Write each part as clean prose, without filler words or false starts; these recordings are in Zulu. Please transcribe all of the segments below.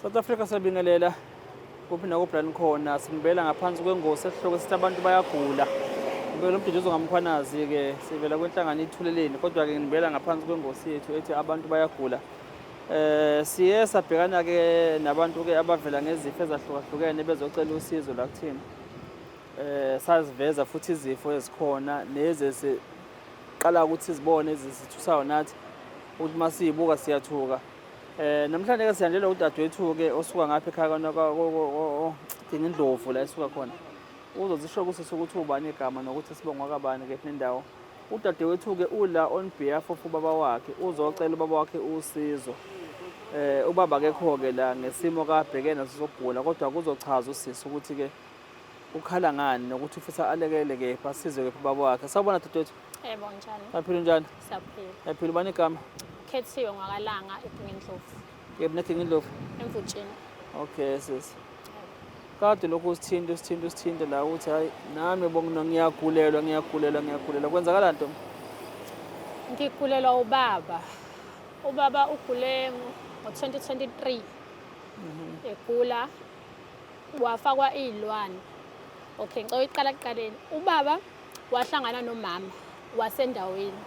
South Africa siyabingelela kuphi nakuphi khona simbela ngaphansi kwengosi esihloko sithi abantu bayagula. Ngibela umduduzo ngamkhwanazi-ke sivela kwenhlangano ithuleleni kodwa-ke ngibela ngaphansi kwengosi yethu ethi abantu bayagula. Siye sabhekana-ke nabantu-ke abavela ngezifo ezahlukahlukene bezocela usizo la kuthina. Saziveza futhi izifo ezikhona lezi siqala ukuthi sizibone ezisithusayo nathi ukuthi masiyibuka siyathuka. Namhlanje-ke siyanjelwa udadewethu-ke osuka ngapha ekhaya Dingindlovu la esuka khona. Uzozisho ukuthi ubani igama nokuthi sibongwa kabani-ke nendawo. Udadewethu-ke ula on behalf of ubaba wakhe uzocela ubaba wakhe usizo. Ubaba akekho-ke la ngesimo kabhekene naso sokugula kodwa kuzochaza usisi ukuthi-ke ukhala ngani nokuthi ufisa alekele-ke asize-ke ubaba wakhe. Sawubona dadewethu. Yebo njani? Saphila njani? Saphila. Yaphila ubani igama? Khethiwe ngakalanga eDingindlovu. Yebo neDingindlovu. Emvutshini. Okay sis. Kade lokhu usithinta la ukuthi hayi nami bona ngiyagulelwa kwenzakala nto? Ngigulelwa ubaba. Ubaba ugule ngo-2023. Egula wafakwa izilwane. Okay, ngicela uqala kuqaleni. Ubaba wahlangana nomama wasendaweni.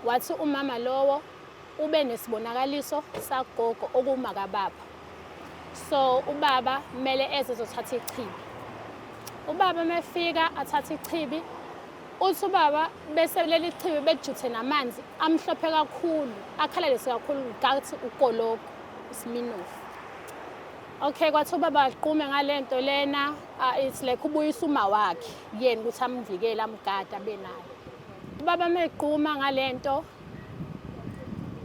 Wathi umama lowo ube nesibonakaliso sagogo okuma kababa. So ubaba kumele ezothatha ichibi. Ubaba mefika athatha ichibi. Uthi ubaba bese leli chibi bejuthe namanzi amhlophe kakhulu, akhalalise kakhulu ngathi ukoloko isiminufu. Okay, kwathi ubaba aqume ngalento lena, it's like ubuyisa uma wakhe yena ukuthi amvikele amgada benayo. Ubaba meqhuma ngalento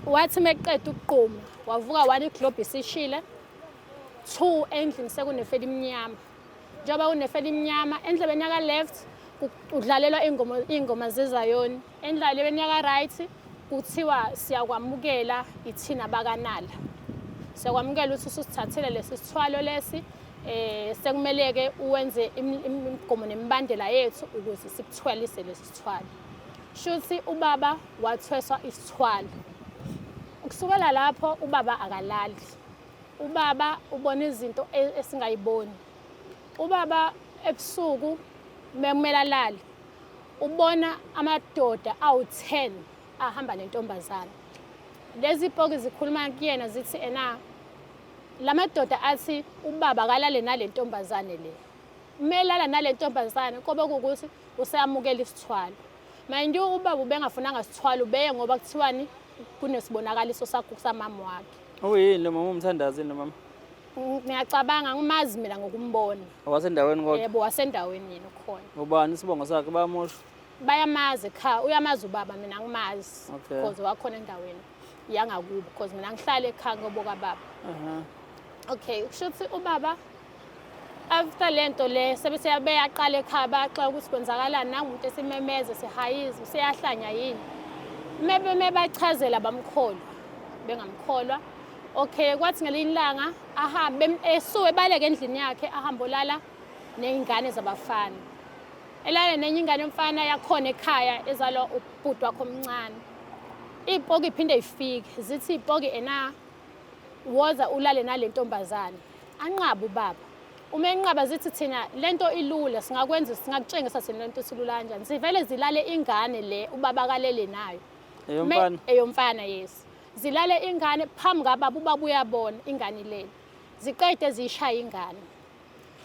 wathi meqeda ukuqhuma wavuka wani iglobe isishile 2 endlini sekunefeli emnyama. Njengoba kunefeli emnyama endlebeni yaka left udlalelwa ingoma zezayoni, endlebeni yaka right kuthiwa siyakwamukela ithina bakanala. Siyakwamukela ukuthi usithathele lesi sithwalo lesi sekumeleke uwenze imigomo nemibandela yethu ukuze sikuthwalise lesi sithwalo. Shuthi ubaba wathweswa isithwalo. Kusukela lapho ubaba akalali. Ubaba ubona izinto esingayiboni. Ubaba ebusuku memela lali. Ubona amadoda awu10 ahamba nentombazana. Lezi ipoki zikhuluma kuyena zithi lamadoda athi ubaba kalale nalentombazane le. Umelala nalentombazane kobe ukuthi useyamukela isithwalo. Manje ubaba ubengafunanga sithwalo ubeye ngoba kuthiwani kunesibonakaliso sakho kusamama wakhe. Uyini lo mama umthandazi lo mama? Ngiyacabanga ngimazi mina ngokumbona. Wasendaweni kodwa? Yebo wasendaweni yena ukhona. Ubani isibongo sakhe bayamosha? Bayamazi cha, uyamazi ubaba mina ngimazi. Okay. Because wakhona endaweni yangakubo because mina ngihlala ekhaya ngoboka baba. Okay, kushuthi ubaba after lento le sebese yaqala ekhaya baxoxa ukuthi kwenzakalani nangumuntu esimemeze sehayizi useyahlanya yini. Mebe bachazela bamkholwa bengamkholwa. Okay, kwathi ngelinye ilanga ahambe esuwe baleke endlini yakhe ahambolala nezingane zabafana. Elale nenye ingane yomfana yakhona ekhaya ezalwa ubhuti wakhe omncane. Ipoki iphinde ifike zithi ipoki woza ulale nalentombazane. Anqaba ubaba. Uma enqaba zithi thina lento ilula singakwenza singakutshengisa thina lento silula kanjani. Sivele zilale ingane le ubaba kalele nayo. Eyomfana yes. Zilale ingane phambi kababa ubaba uyabona ingane leli. Ziqede zishaya ingane.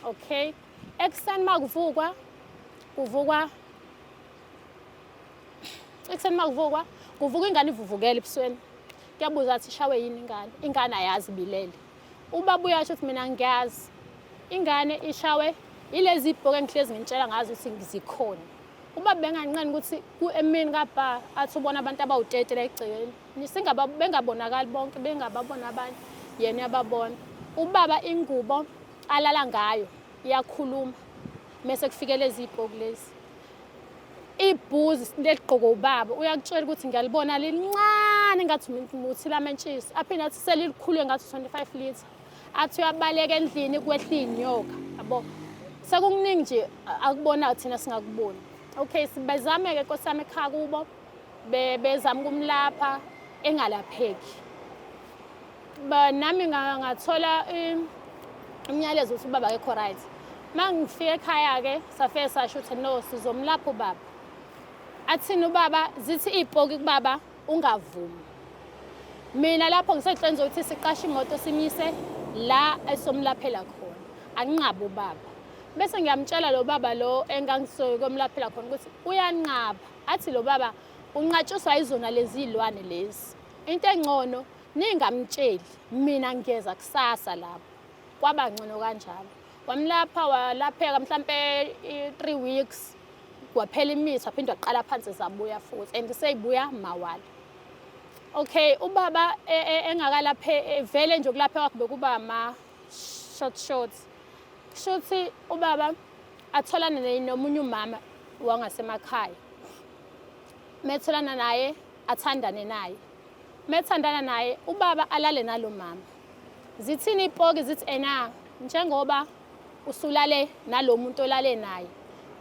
Okay. Ekseni makuvukwa kuvuka ingane ivuvukela ebusweni. Kuyabuza athi shawe yini ingane? Ingane ayazi bilele. Ubaba uyasho ukuthi mina ngiyazi. Ingane ishawe ilezi ibhoke engihlezi ngintshela ngazo ukuthi ngizikhona. Ubaba benganqeni ukuthi emini kabha athi ubona abantu abawu30 la egcekeni. Bengabonakali bonke bengababona abanye yena yababona. Ubaba ingubo alala ngayo iyakhuluma mase kufike lezi ibhoke lezi. Ibhuzi leligqoko ubaba uyakutshela ukuthi ngiyalibona lincane ngathi umuthi lamentshisi aphinde athi selilikhulu ngathi 25 liters. Athi uyabaleka endlini kwehla inyoka yabo. Sekukuningi nje akubona thina singakuboni. Okay, sibezame ke nkosami ekhaya kubo bezama kumlapha engalapheki. nami ngathola umyalezo ukuthi ubaba akekho right. Mangifika ekhaya-ke safike sasho ukuthi no sizomlapha ubaba. Athini ubaba zithi iy'poki kubaba ungavumi. Mina lapho ngisehlwenza ukuthi siqashe imoto simyise la esomlaphela khona. Anginqaba ubaba. Bese ngiyamtshela lo baba lo engangisoke komlaphela khona ukuthi uyanqaba. Athi lo baba unqatshiswa izona lezi ilwane lezi. Into engcono ningamtsheli mina ngiyeza kusasa lapho. Kwaba ngcono kanjalo. Wamlapha walapheka mhlambe 3 weeks. Kwaphela imithi waphinde waqala phansi zabuya futhi and seyibuya mawala. Okay, ubaba engakalaphe vele nje ukulapha kwakhe bekuba ama short. Shuthi ubaba atholana nomunye umama wangasemakhaya. Metholana naye athandane naye. Methandana naye ubaba alale nalo mama. Zithini ipoki zithi ena njengoba usulale nalomuntu olale naye.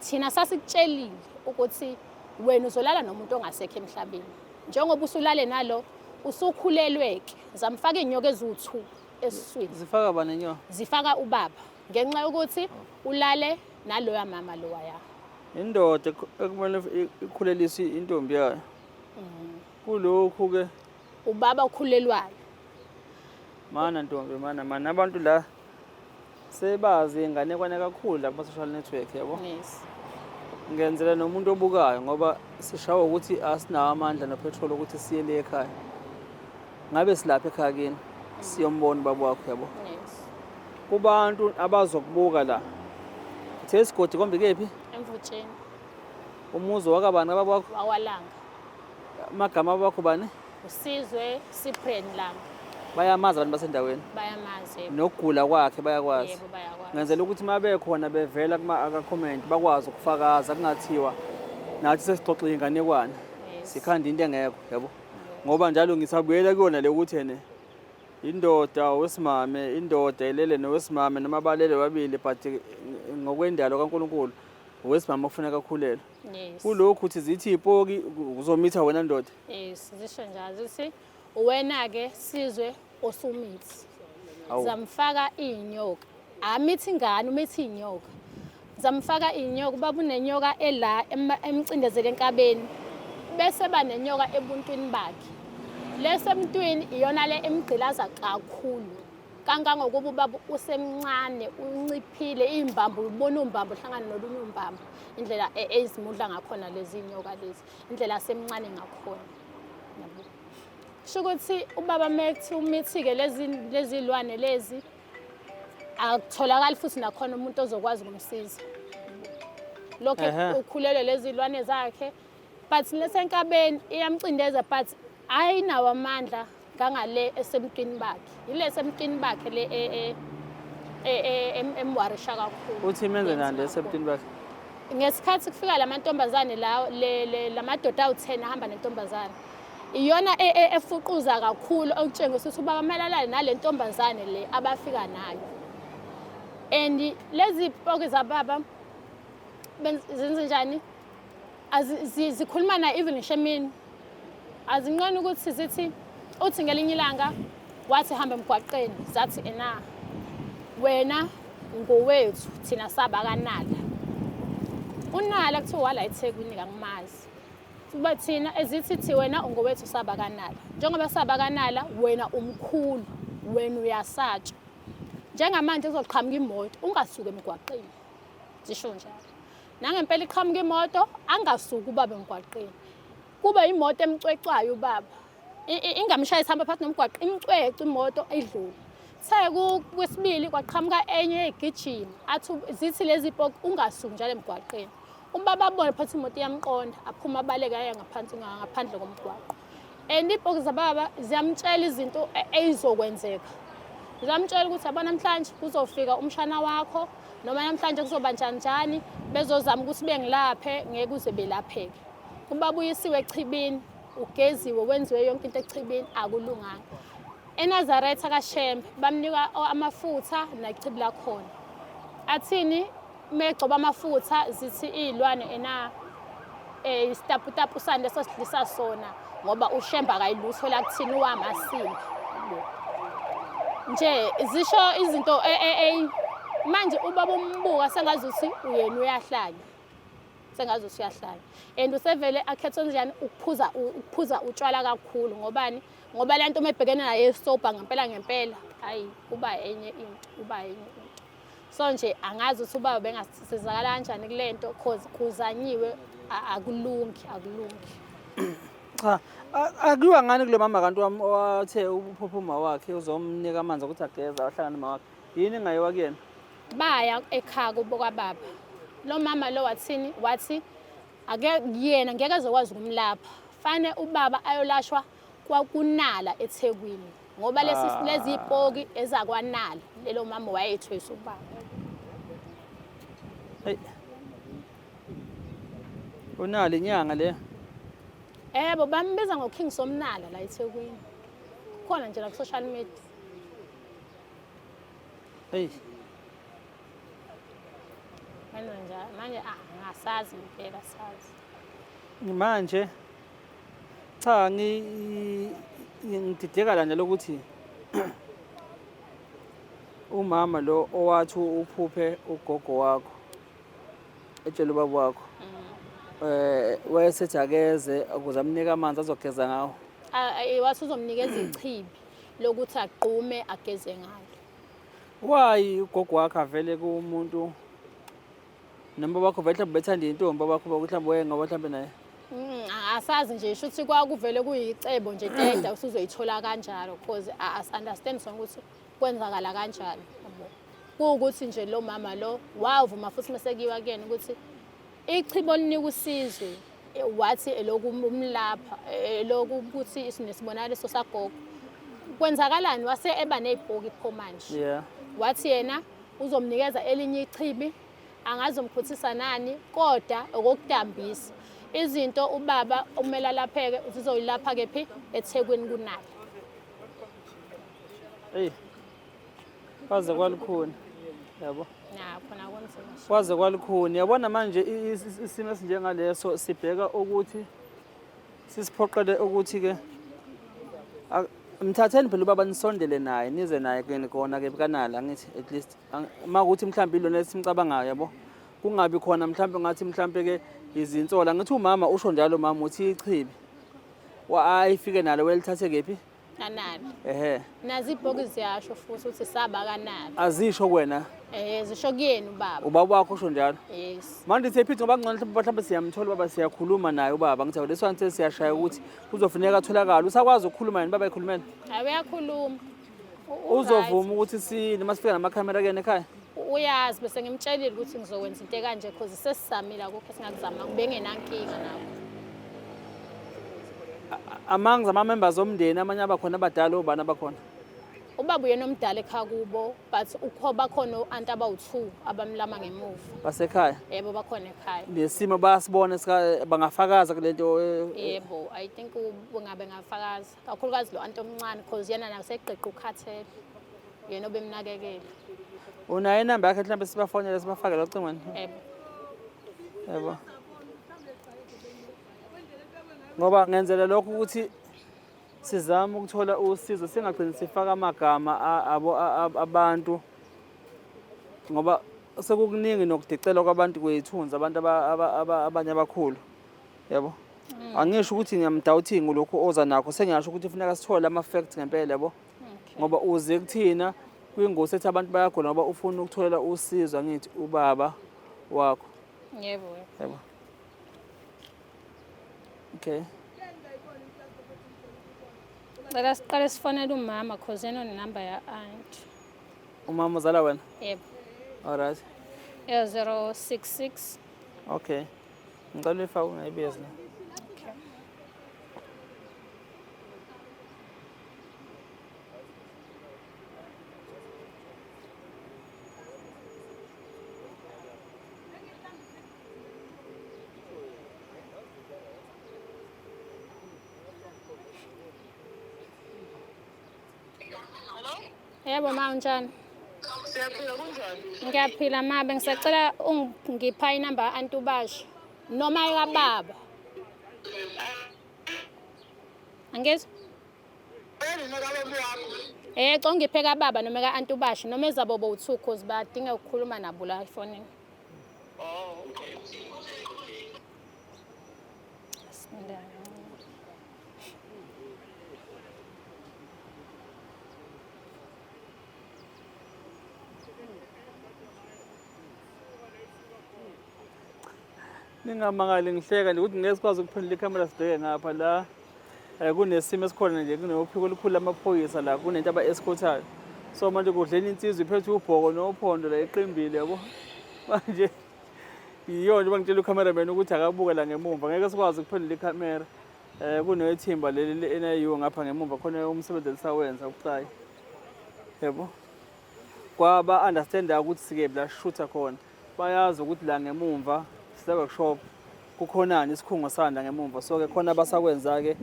Thina sasikutshelile ukuthi wena uzolala nomuntu ongasekho emhlabeni. Njengoba usulale nalo usukhulelweke zamfaka inyoka eziwu2 esiswini. Zifaka bani inyoka? Zifaka ubaba ngenxa yokuthi ulale naloya mama loya. Indoda ekumele ikhulelise intombi yayo. Kulokhu ke Ubaba ukhulelwayo. Mana ntombi mana abantu la sebazi inganekwane kakhulu la kuma social network yabo. Yes. Ngenzela nomuntu obukayo ngoba sishawa ukuthi asinawo amandla nopetrol ukuthi siye le ekhaya. Ngabe silapha ekhaya kini siyombona baba wakho yabo. Yes. Kubantu abazokubuka la. Uthe isigodi kombe kephi? Emvutsheni. Umuzo wakabani baba wakho? Wawalanga. Amagama bakho bani? Usizwe Cyprian Langa. Bayamazi abantu basendaweni. Bayamazi. Nokugula kwakhe bayakwazi. Yebo bayakwazi. Ngenzela ukuthi mabe khona bevela kuma comment bakwazi ukufakaza kungathiwa nathi sesixoxile inganekwane. Sikhanda into engekho yabo. Ngoba njalo ngisabuyela kuyona le ukuthi ene indoda wesimame indoda elele nowesimame noma balele babili but ngokwendalo kaNkuluNkulu wesimame kufuneka kakhulelwe. Yes. Kulokhu uthi zithi ipoki uzomitha wena ndoda. Yes, zisho njalo uthi wena ke sizwe osumithi. Zamfaka inyoka. Amithi ingane umithi inyoka. Zamfaka inyoka baba unenyoka ela emcindezele enkabeni. Bese banenyoka ebuntwini bakhe. Lesemntwini iyona le emgqilaza kakhulu. Kangangokuba ubaba usemncane unciphile imbambo ubona umbambo hlangana nolunye umbambo indlela ezimudla ngakhona lezi inyoka lezi indlela asemncane ngakhona yabo. Shukuthi ubaba methi umithike lezi ilwane lezi akutholakala futhi nakhona umuntu ozokwazi ukumsiza. Lokho ukhulele lezi ilwane zakhe but lesenkabeni iyamcindeza but ayinawo amandla ngangale esemntwini bakhe. Ile esemntwini bakhe le emwarisha kakhulu. Uthi menze nani esemntwini bakhe? Ngesikhathi kufika lamantombazane la lamadoda awu10 ahamba nentombazane. Iyona efuquza kakhulu okutshengisa ukuthi ubaba kumelana nale ntombazane le abafika nayo. And lezi poki zababa zenze njani? Zikhuluma na even ngisho azincane ukuthi sithi uthi ngelinye ilanga wathi hamba emgwaqeni zathi ena wena ngowethu thina saba kanala. Unala kuthiwa wala eThekwini kangimazi. Kuba thina ezithi wena ungowethu saba kanala. Njengoba saba kanala wena umkhulu wena uyasatsha. Njengamanje kuzoqhamuka imoto ungasuke emgwaqeni. Zisho njalo. Nangempela iqhamuka imoto angasuka ubaba emgwaqeni. Kuba imoto emcwecwayo ubaba. Ingamshaya ihamba phakathi nomgwaqo imcwece imoto edlule. Kwesibili kwaqhamuka enye egijima athi zithi lezi poki ungasuki njalo emgwaqeni. Ubaba abone phansi imoto iyamqonda aphuma abaleka aya ngaphandle komgwaqo. And ipoki zababa ziyamtshela izinto ezizokwenzeka. Ziyamtshela ukuthi abana namhlanje kuzofika umshana wakho noma namhlanje kuzoba njani bezozama ukuthi bengilaphe ngeke uze belapheke. Ubaba uyisiwe echibini ugeziwe wenziwe yonke into echibini akulunganga. eNazaretha kaShembe bamnika amafutha nechibi lakhona. Athini megcoba amafutha zithi izilwane ena isitaputapu sande sosidlisa sona ngoba uShembe akayilutho la kuthini wamasimba. nje zisho izinto manje ubaba umbuka sengazuthi uyena uyahlanya. Sengazuthi uyahlanya. And usevele akhethe njani ukuphuza utshwala kakhulu ngobani? Ngoba le nto mebhekene naye esobha ngempela hayi kuba enye into. So nje angazi ukuthi ubaba bengasizakala kanjani kule nto cause kuzanyiwe akulungi. Cha, akuyiwa ngani kule mama kanti wathe uphuphuma wakhe uzomnika amanzi ukuthi ageza ahlangane nama wakhe. Yini engayiwa kuyena? Baya ekhaya kubo kababa. Lo mama lo wathini? Wathi yena ngeke azokwazi ukumlapha. Fane ubaba ayolashwa kwakunala eThekwini. Ngoba lezi ipoki ezakwanala. Lelo mama wayethwesa ubaba. Hey. Unala inyanga le. Yebo bambiza ngoKing Somnala la eThekwini. Khona nje la ku social media. Hey. Manje ngasazi impela sazi. Manje cha ngidideka la njalo ukuthi umama lo owathi uphuphe ugogo wakho etshela ubaba wakho wayesethi akeze ukuze amnike amanzi azogeza ngawo. Wathi uzomnikeza ichibi lokuthi agqume ageze ngalo. Why ugogo wakho avele kumuntu noma bakho vele mhlawumbe bethanda intombi bakho mhlawumbe wena ngoba mhlawumbe naye asazi nje isho ukuthi kwakuvele kuyicebo nje tenda usuzoyithola kanjalo because understand sonke ukuthi kwenzakala kanjani yabo kuukuthi nje lo mama lo wavuma futhi mesekiwa kuyena ukuthi ichibo linika usizwe wathi elokumlapha elokuthi isinesibonakaliso sagogo kwenzakalani wase eba nezibhoki pho manje. Yeah. Wathi yena uzomnikeza elinye ichibi angazomkhuthisa nani kodwa okokudambisa izinto ubaba umela alapheke uzizoyilapha kephi eThekwini kunala. Hey. Kwaze kwalukhuni yabo. Khona konzima. Kwaze kwalukhuni yabona manje isimo esinjengaleso sibheka ukuthi sisiphoqele ukuthi ke mthatheni phela ubaba nisondele naye nize naye kona ke kanala ngithi at least makuthi mhlawumbe ilo lesimcabangayo yabo kungabi khona mhlawumbe ngathi mhlawumbe ke izinsola ngithi umama usho njalo mama uthi ichibi ayifike nalo welithathe kephi kanala nazi ibhoki ziyasho futhi uthi saba kanala azisho kuwena zisho kuyena ubaba wakho usho njalo. Yes manje siyaphithi ngoba ngcono mhlawumbe siyamthola baba siyakhuluma naye ubaba ngithi leswanthi siyashaya ukuthi kuzofuneka atholakala usakwazi ukukhuluma yini baba ekhulumela uyakhuluma uzovuma ukuthi sini masifika namakhamera kuyena ekhaya uyazi bese ngimtshelile ukuthi ngizokwenza into kanje because sesisamile akukho singakuzama bengenankinga nawo among ama-members omndeni amanye abakhona abadala obani abakhona ubaba uyena omdala ekhaya kubo but bakhona o-anti abawu-2 abamlama ngemuva basekhaya. Yebo bakhona ekhaya nesimo bayasibona bangafakaza kule nto yebo I think ungabe ngafakaza kakhulukazi lo anti omncane because yena naseqeqa ukhathele yena obemnakekela. Unayo inamba yakhe mhlawumbe sibafonele sibafakele ocingweni? Yebo. Ngoba ngenzela lokho ukuthi sizama ukuthola usizo singagcini sifaka amagama abantu ngoba sekukuningi nokudicela kwabantu kwethunza abantu abanye abakhulu yabo. Angisho ukuthi ngiyamdoubting lokho oza nakho sengiyasho ukuthi kufuneka sithole ama facts ngempela yabo. Ngoba uze kuthina kwingosi ethi abantu bayagula ngoba ufuna ukutholela usizo ngithi ubaba wakho. Yebo. Okay. Ngicela siqale sifonele umama because yena unenamba ya-aunt. Umama uzala wena? Yebo. Alright. 066. Okay. Ngicela uyifake ungayibizi la. Okay. Yebo ma unjani? Siyaphila kunjani? Ngiyaphila ma bengisacela ungipha inamba ya-aunt uBasha noma yakababa. Angizwa? Uyandinaka abantu wakho. Xa ungiphe kababa noma ka-anti uBashi noma ezabo bowu-2 cause badinga ukukhuluma nabo la efonini. Oh, okay. Ningamangali ngihleka nje ukuthi ngeke sikwazi ukuphendula ikhamera sibheke ngapha la. Kunesimo esikhona nje kunophiko olukhulu lamaphoyisa la kunento aba-escortayo. So manje kudleni insizwa iphethe ubhoko nophondo la eqimbile yabo. Manje iyona nje bangitshela ucameraman ukuthi akabuke la ngemumva ngeke sikwazi ukuphendula ikhamera. Kunethimba leli le-NIU ngapha ngemumva khona umsebenzi elisawenza ubucayi. Yebo. Kwaba understand ukuthi sike la shooter khona. Bayazi ukuthi la ngemumva workshop kukhonani isikhungo sanda ngemumva so ke khona abasakwenza ke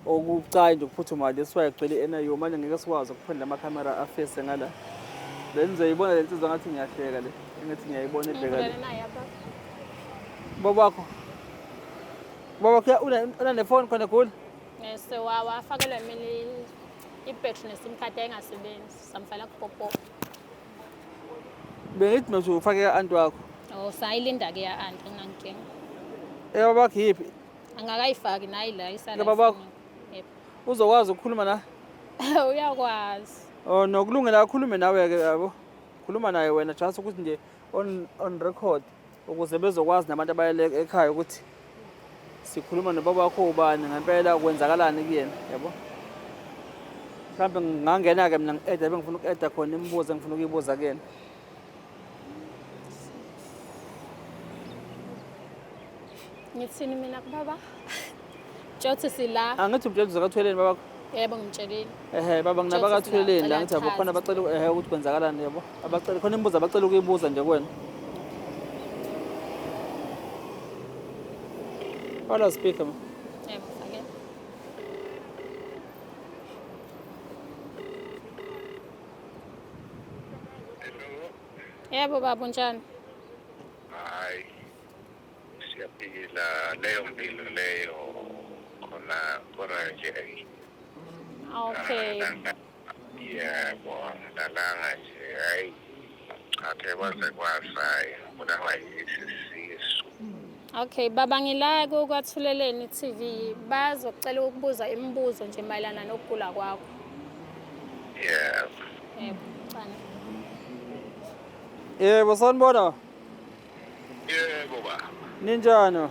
okucayi nje ukuphuthuma leswaye gcwele eNIU manje ngeke sikwazi ukuphendula amakhamera afese ngala benizeyibona le nsizwa ngathi ngiyahleka le engathi ngiyayibona ebheka le babakho una nefone khona khulu wafakelwa mina i-battery nesim card ayingasebenzi samfala kupopo. Bengithi manje ufake ka-anti wakho Sayilinda-ke ya-anti nginankinga. Babakho yiphi? Angakayifaki nayi la isala. Babakho? Yebo. Uzokwazi ukukhuluma na? Uyakwazi. Nokulungela akhulume nawe-ke yabo. Khuluma naye wena just ukuthi nje on record ukuze bezokwazi nabantu abayele ekhaya ukuthi sikhuluma nobabakho ubani ngempela kwenzakalani kuyena yabo. Mhlawumbe ngingangena-ke mina ngi-eda bengifuna uku-eda khona imibuzo engifuna ukuyibuza kuyena. Ngithini mina kubaba? Jothi sila. Angithi umtshela uzakathueleni babakho? Yebo ngimtshelile. Baba nginabakathueleni la ngithi yabo khona abacela ukuthi kwenzakalani yabo. Abacela khona imibuzo abacela ukuyibuza nje kuwena. Wala speaker ma. Yebo fake. Yebo baba unjani? Hayi. Siyaphila leyo mpilo leyo khona nje. Okay. Yebo, ngidalanga nje hayi. Akhe kwaze kwasayi kunawa yisisu. Okay baba ngila kwathuleleni TV bazocela ukubuza imibuzo nje mayelana nokugula kwakho. Yebo. Yebo cana. Yebo sanibona. Yebo ba. Ninjani?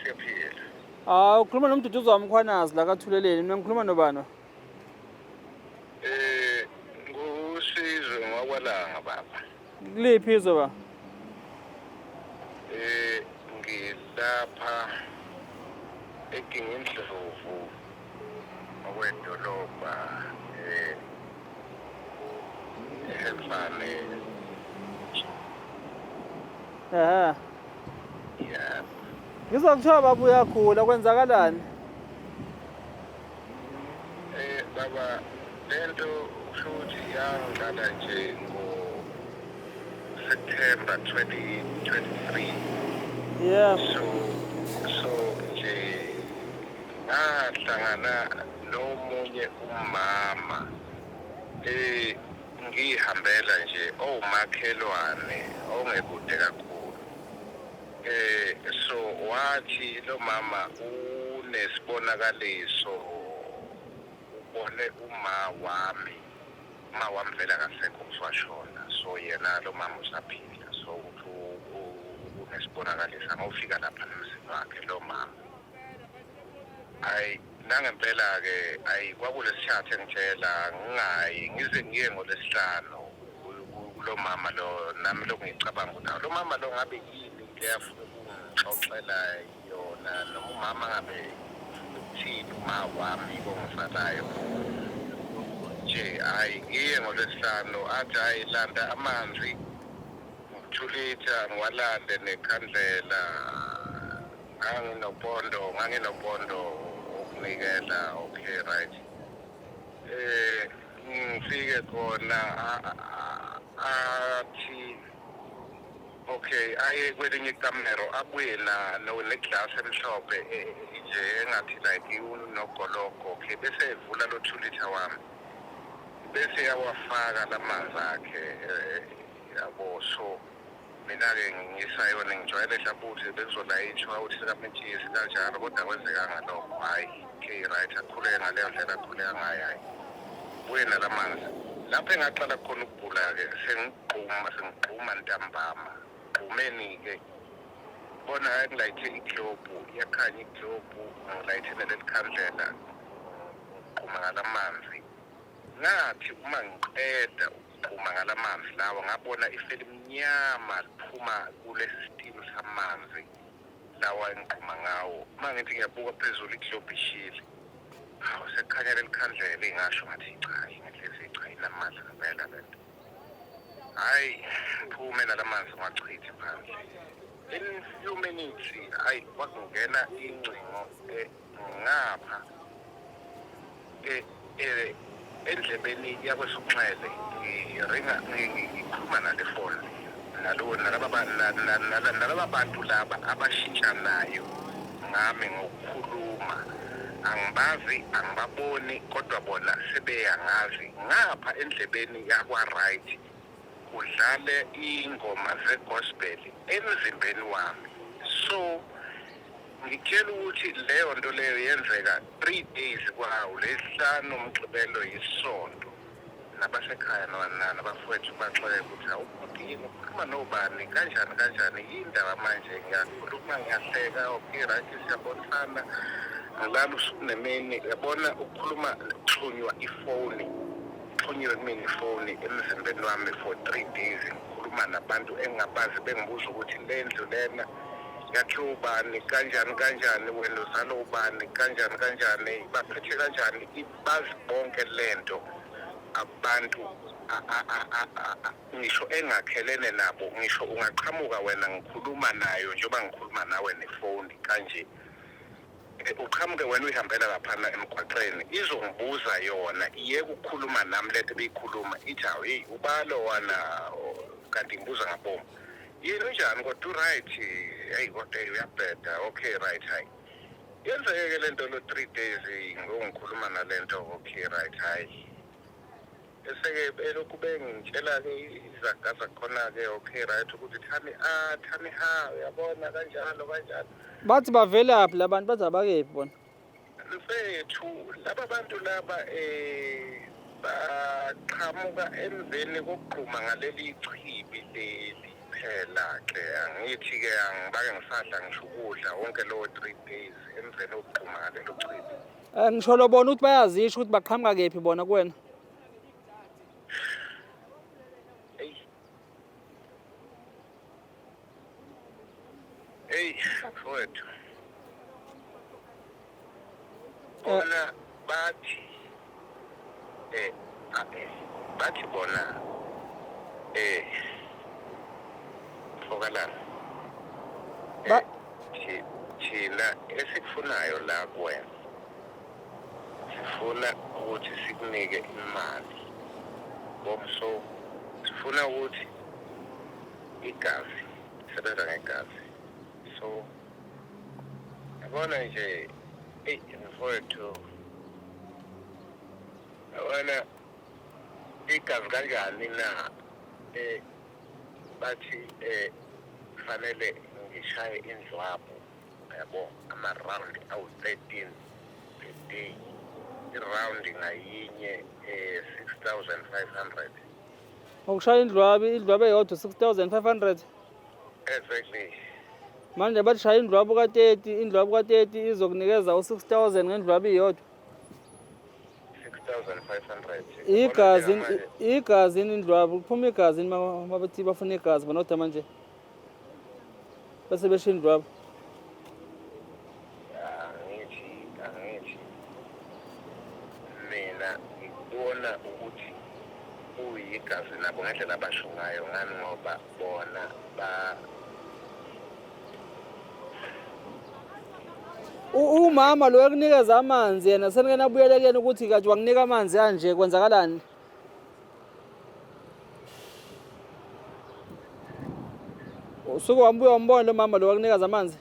Siyaphila. Ukhuluma nomduduzo wami Mkhwanazi la kathuleleni mina ngikhuluma nobani? Ngusizwe ngwakwalanga baba. Kuliphi izwe ba? Ngilapha eKingindlovu okwedolobha eHelfane. Yeah. Ngizokuthiwa baba uyagula kwenzakalani? Baba lento futhi yangiqala nje September 2023. Yeah. So nje ngahlangana nomunye umama ngihambela nje omakhelwane ongekude kakhulu. So wathi lo mama unesibonakaliso ubone uma wami vela kasekho uswashona so yena lo mama usaphila so unesibonakaliso ngofika lapha emzini wakhe lo mama ayi nangempela ke ayi kwakulesithathe ngitshela ngingayi ngize ngiye ngolesihlanu kulo mama lo nami lokungicabanga ukuthi lo mama lo ngabe yini leyafuna ukungixoxela yona noma umama ngabe uthini uma wami kongisalayo nje hayi ngiye ngolesihlanu athi hayi landa amanzi 2 liter ngiwalande nekhandlela nganginopondo okunikela okay right ngifike khona athi Okay, aye kwelinye ikamero abuye neglass emhlophe nje engathi like unogoloko. Okay, bese evula lo 2 liter wami. Bese yawafaka lamanzi akhe yabo so mina-ke ngisayona ngijwayele hlabuthi bekuzolayishwa ukuthi sikamentshisi kanjalo kodwa kwenzekanga lokho hhayi okay right akhuleke ngaleyo ndlela akhuleka ngayo hhayi buye nalamanzi lapho engaqala khona ukugula-ke sengigquma ntambama gqumeni-ke bona ngilayithe iglobu iyakhanya iglobu ngilayithe neleli khandlela ngigquma ngalamanzi ngathi uma ngiqeda ukugquma ngalamanzi lawa ngabona ifeli mnyama liphuma kulesi steam samanzi lawa engigquma ngawo uma ngithi ngiyabuka phezulu iglobu ishile hawu sekukhanya leli khandlela ingasho ngathi cha ingahlezi cha inamandla ngempela lento hhayi ngiphume nalamanzi ngiwachithi phansi in few minutes hayi kwakungena ingcingo ngapha endlebeni yakwesokunxele ngikhuluma nale foni nalaba bantu laba abashintshanayo ngami ngokukhuluma angibazi angibaboni kodwa bona sebeyangazi ngapha endlebeni yakwa-right kudlale ingoma ze-gospel emzimbeni wami so ngitshela ukuthi leyo nto leyo yenzeka 3 days kwawo lesihlanu umgqibelo yisonto nabasekhaya nabafowethu baxoxe ukuthi awubhutini ukhuluma nobani kanjani yindaba manje ngiyakhuluma ngiyahleka okay right siyabonisana ngilala usuku nemini yabona ukukhuluma kuxhunywa ifoni kuxhunyiwe kumina ifoni emzimbeni wami for 3 days ngikhuluma nabantu engingabazi bengibuza ukuthi le ndlu lena yakhiwe ubani kanjani wena uzalo ubani kanjani baphethe kanjani bazi bonke lento abantu ngisho engakhelene nabo ngisho ungaqhamuka wena ngikhuluma nayo njengoba ngikhuluma nawe nefoni kanje uqhamuke wena uyihambela laphana emgwaqeni izongibuza yona iyeke ukukhuluma nami lento beyikhuluma ithi hawu hey ubalo wana kanti ngibuza ngaboma yini njani kodwa right hey kodwa uyabheda okay right hayi yenzeke lento lo 3 days ngikhuluma nalento okay right hayi eseke belokhu bengitshela-ke izagaza khona-ke okay right ukuthi thani ha uyabona kanjalo bathi bavelaphi la bantu bathi abakephi bona mfethu laba bantu laba baqhamuka emveni kokugquma ngaleli chibi leli phela-ke angithi-ke angibake ngisahla ngisho ukudla wonke lowo 3 days emveni kokugquma ngalelo chibi ngisho lo bona ukuthi bayazisho ukuthi baqhamuka kephi bona kuwena hey mfowethu bona bathi bona fokalana thina esikufunayo la kuwena sifuna ukuthi sikunike imali so sifuna ukuthi igazi sebenza ngegazi so yabona nje mfowethu yabona igazi kanjani na bathi kufanele ngishaye indlwabu yabo ama-round awu-13 per day iround ngayinye 6,500 ukushaya indlwabu eyodwa 6,500 exactly manje bathi shaya indlwabu ka-30 izokunikeza u-6,000 ngendlwabu iyodwa 6,500 igazini indlwabu kuphuma igazini mabathi bafuna igazi bonodwa manje bese besho indlwabu angithi mina ngikubona ukuthi kuyigazi nabo ngendlela abasho ngayo ngani ngoba bona umama lo ekunikeza amanzi yena seningena abuyele kuyena ukuthi kathi wanginika amanzi kanje kwenzakalani Usuke wambuya wambona lo mama lo wakunikeza amanzi?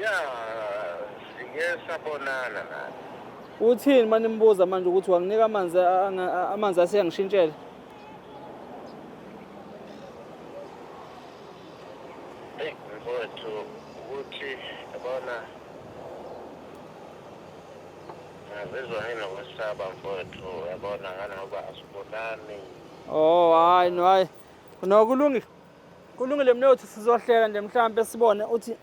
Ya, sike sabonana naye. Uthini manje nimbuza manje ukuthi wanginika amanzi asiyangishintshela? Mfowethu ukuthi yabona ngizizwa nginokwesaba mfowethu yabona nganoba asibonani. Oh hayi no hayi. No kulungile mina uthi sizohleka nje mhlawumbe sibone uthi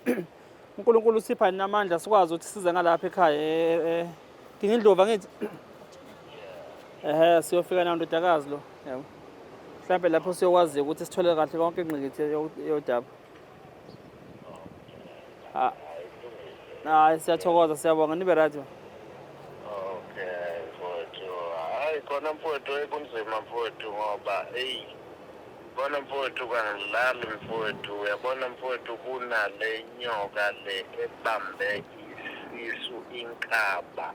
uNkulunkulu usipha namandla sikwazi ukuthi size ngalapha ekhaya ngingindlovu ngithi siyofika nawo ndodakazi lo yabo. Mhlawumbe lapho siyokwazi ukuthi sithole kahle konke ingqikithi yodaba. Hayi siyathokoza siyabonga nibe right. Okay mfowethu. Hayi khona mfowethu ekunzima mfowethu ngoba bona mfowethu kangilali mfowethu uyabona mfowethu kunale nyoka le ebambe isisu inkaba.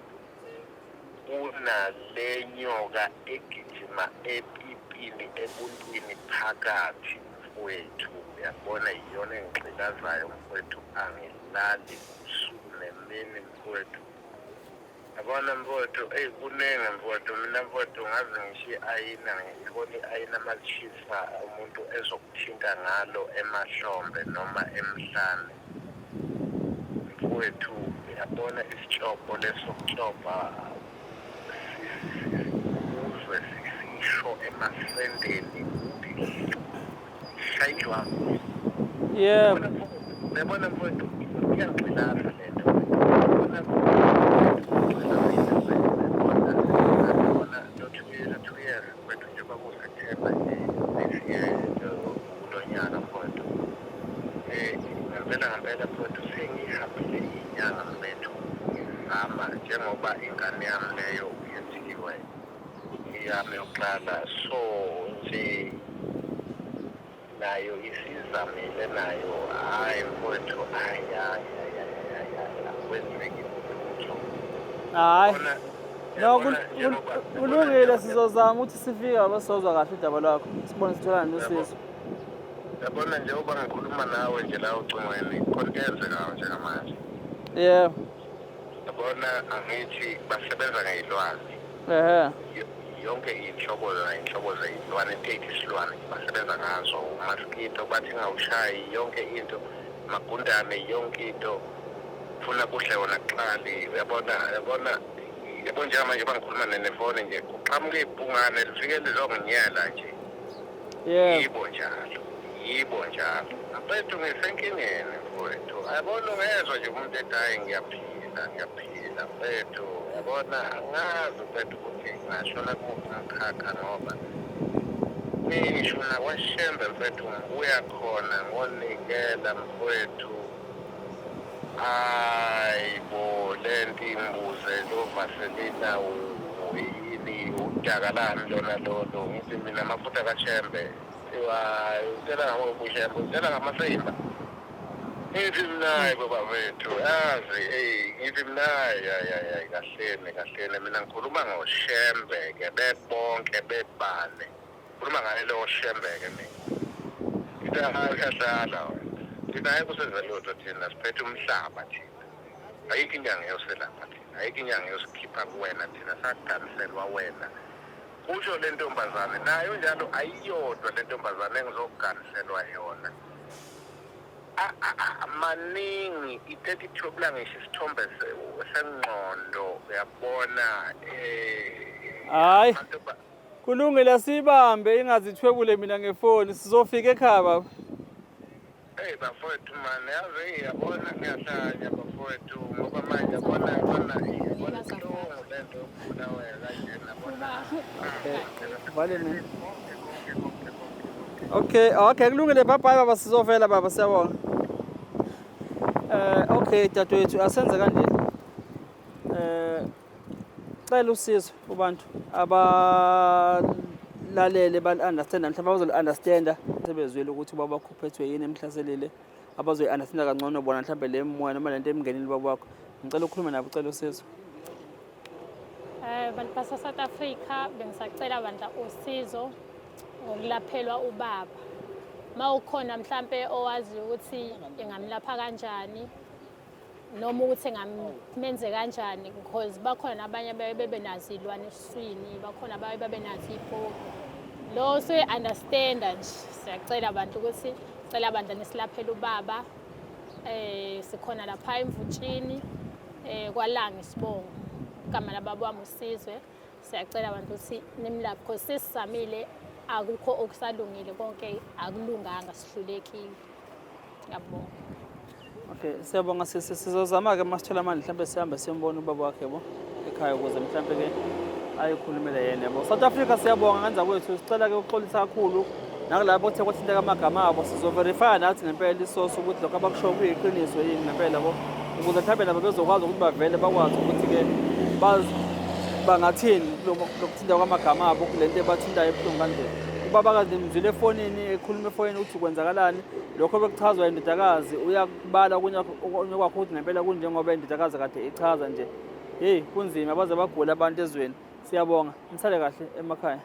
Kunale nyoka egijima epipini ebuntwini phakathi mfowethu uyabona iyona engixikazayo mfowethu angilali usuku nemini mfowethu. Yabona mfowethu kuningi mfowethu mina mfowethu ngaze ngishiye ayina ngibona ayina malishisa umuntu ezokuthinta ngalo emahlombe noma emhlane mfowethu yabona isitshopho lesokutshopha uzwe sisho emasendeni shayijwa yabona mfowethu iyangixilasa lento ngempela mfowethu sengihambile inyanga mfethu ngizama njengoba ingane yami leyo yenziwe iyami yokuqala so nje nayo isizamile nayo hayi mfowethu kwenzekile lutho. Hayi no kulungile sizozama ukuthi sifike abasozwa kahle udaba lwakho sibone sithola nosizo. Yabona njengoba ngikhuluma nawe nje la ucingweni konke kwenzeka njengamanje. Yebo. Yabona angithi basebenza ngeyilwane. Yonke inhlobo zeyilwane into isilwane basebenza ngazo umaskito bathi ngawushayi yonke into magundane yonke into funa kuhle wona kuqali uyabona yabona njengamanje bangikhuluma nefoni nje uqhamuke ibhungane lifike lizonginyela nje. Yebo njalo mfethu ngisenkingeni mfowethu ayabona ungezwa nje umuntu ethi hayi ngiyaphila mfethu yabona angazi mfethu ukuthi ngashona kumuphi umkhakha ngoba ngishona kwaShembe mfethu ngibuya khona ngonikela mfowethu hayibo lento imbuze lo Vaseline yini udakalani lona lolo ngithi mina amafutha kaShembe utela ngokushembe utela ngamasimba ngithi mnayi baba wethu yazi ngithi mnayi kahleni mina ngikhuluma ngoShembe ke bebonke bebane khuluma ngale lo Shembe ke mina ngiyadlala thina ayikusenza lutho thina siphethe umhlaba thina ayikho inyanga yoselapha thina ayikho inyanga yosikhipha kuwena thina sakudaniselwa wena. Kusho le ntombazane nayo njalo ayiyodwa le ntombazane engizokuganiselwa yona. Maningi i-32 ngisho isithombe sengqondo uyabona hayi kulungile sibambe ingazithwebule mina ngefoni sizofika ekhaya baba. Bafowethu mani yazi yabona ngiyahlanya bafowethu ngoba manje yabona lento yokukhula wena kanjena bona. Vale mina. Okay kulungile bye baba sizovela baba siyabonga. Okay dadewethu asenze kanje. Cela usizo kubantu abalalele ba-understand mhlawumbe abazo-understanda sebezwile ukuthi baba bakhuphethwe yini emhlaselile abazoyi-understanda kangcono bona mhlawumbe le moya noma lento emngenile baba wakho ngicela ukukhuluma nabo ucela usizo. Bantu base-South Africa bengisacela bandla usizo ngokulaphelwa ubaba. Uma ukhona mhlampe owazi ukuthi engamlapha kanjani noma ukuthi engamenze kanjani because bakhona abanye abaye bebe nazo izilwane esiswini, bakhona abaye bebe nazo iphoko. Lo understand nje. Siyacela abantu ukuthi sicela bandla nisilaphele ubaba. Sikhona lapha eMvutshini kwaLanga Isibongo. Igama lababa wami uSizwe. Siyacela abantu ukuthi nimlaphe because sesisamile akukho okusalungile konke akulunganga sihlulekile. Ngiyabonga. Okay, siyabonga sizozama ke masithola amandla mhlambe sihambe siyombona ubaba wakhe yabo ekhaya ukuze mhlambe ke ayikhulumele yena yabo. South Africa siyabonga ngenza kwethu sicela ke ukuxolisa kakhulu nakulabo othe kwathinteka amagama abo sizoverify nathi ngempela isource ukuthi lokho abakusho kuyiqiniso yini ngempela yabo ukuze mhlambe nabo bezokwazi ukuthi bavele bakwazi ukuthi ke bangathini lokuthinta kwamagama abo kulento ebathintayo ebuhlungu kanje. Ubabakazi nimzwile efonini ekhuluma efonini ukuthi kwenzakalani lokho bekuchazwa indodakazi uyakubala okunye kwakho ukuthi ngempela kunjengoba indodakazi kade ichaza nje hey kunzima baze bagula abantu ezweni. Siyabonga nisale kahle emakhaya.